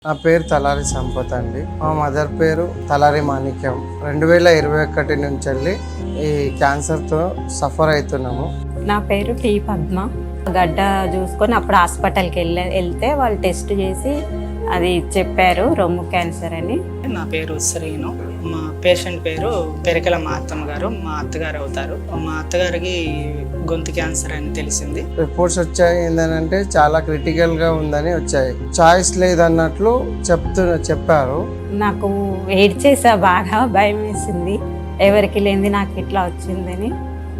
నా పేరు తలారి సంపత్ అండి. మా మదర్ పేరు తలారి మాణిక్యం. 2021 నుంచి వెళ్ళి ఈ క్యాన్సర్తో సఫర్ అవుతున్నాము. నా పేరు టీ పద్మ. గడ్డ చూసుకొని అప్పుడు హాస్పిటల్కి వెళ్తే వాళ్ళు టెస్ట్ చేసి అది చెప్పారు రొమ్ము క్యాన్సర్ అని. నా పేరు శ్రీను. మా పేషెంట్ పేరు పెరికల మా అత్తమ్మ గారు, మా అత్తగారు అవుతారు. మా అత్తగారికి గొంతు క్యాన్సర్ అని తెలిసింది. రిపోర్ట్స్ వచ్చాయి ఏంటంటే చాలా క్రిటికల్గా ఉందని వచ్చాయి. చాయిస్ లేదన్నట్లు చెప్పారు. నాకు ఏడ్చేసా, బాగా భయం వేసింది. ఎవరికి లేనిది నాకు ఇట్లా వచ్చిందని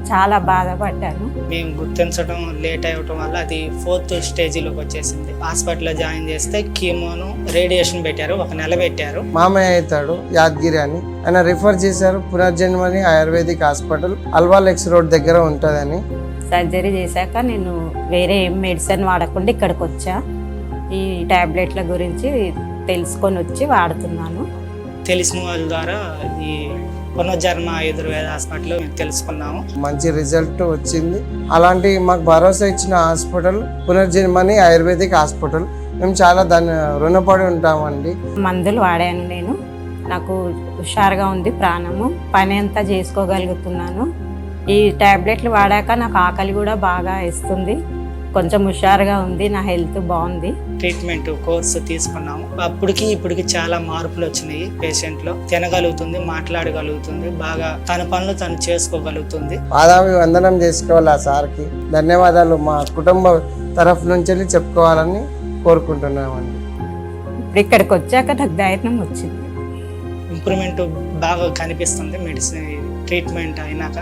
చాలా బాధపడ్డాను. మేము గుర్తించడం లేట్ అవ్వటం వల్ల అది 4th స్టేజ్లోకి వచ్చేసింది. హాస్పిటల్లో జాయిన్ చేస్తే కీమోను రేడియేషన్ పెట్టారు, 1 నెల పెట్టారు. మామయ్య అవుతాడు యాదగిరి అని, ఆయన రిఫర్ చేశారు పునర్జన్మని ayurvedic hospital Alwal X road దగ్గర ఉంటుందని. సర్జరీ చేశాక నేను వేరే ఏం మెడిసిన్ వాడకుండా ఇక్కడికి వచ్చా. ఈ టాబ్లెట్ల గురించి తెలుసుకొని వచ్చి వాడుతున్నాను. తెలిసిన వాళ్ళ ద్వారా ఈ పునర్జన్మ ఆయుర్వేద హాస్పిటల్ తెలుసుకున్నాము. మంచి రిజల్ట్ వచ్చింది. అలాంటి మాకు భరోసా ఇచ్చిన హాస్పిటల్ పునర్జన్మని ఆయుర్వేదిక్ హాస్పిటల్. మేము చాలా దాన్ని రుణపడి ఉంటామండి. మందులు వాడాను నేను. నాకు హుషారుగా ఉంది ప్రాణము, పని అంతా చేసుకోగలుగుతున్నాను. ఈ టాబ్లెట్లు వాడాక నాకు ఆకలి కూడా బాగా వేస్తుంది. కొంచెం హుషారుగా ఉంది, నా హెల్త్ బాగుంది. ట్రీట్మెంట్ కోర్సు తీసుకున్నాము. అప్పటికి ఇప్పటికి చాలా మార్పులు వచ్చినాయి. పేషెంట్లో తినగలుగుతుంది, మాట్లాడగలుగుతుంది, బాగా తన పనులు తను చేసుకోగలుగుతుంది. పాదాభి వందనం చేసుకోవాలి ఆ సార్కి. ధన్యవాదాలు మా కుటుంబ తరఫు నుంచి చెప్పుకోవాలని కోరుకుంటున్నామండి. ఇప్పుడు ఇక్కడికి వచ్చాక నాకు ధైర్యం వచ్చింది. ఇంప్రూవ్మెంట్ బాగా కనిపిస్తుంది మెడిసిన్ ట్రీట్మెంట్ అయినాక.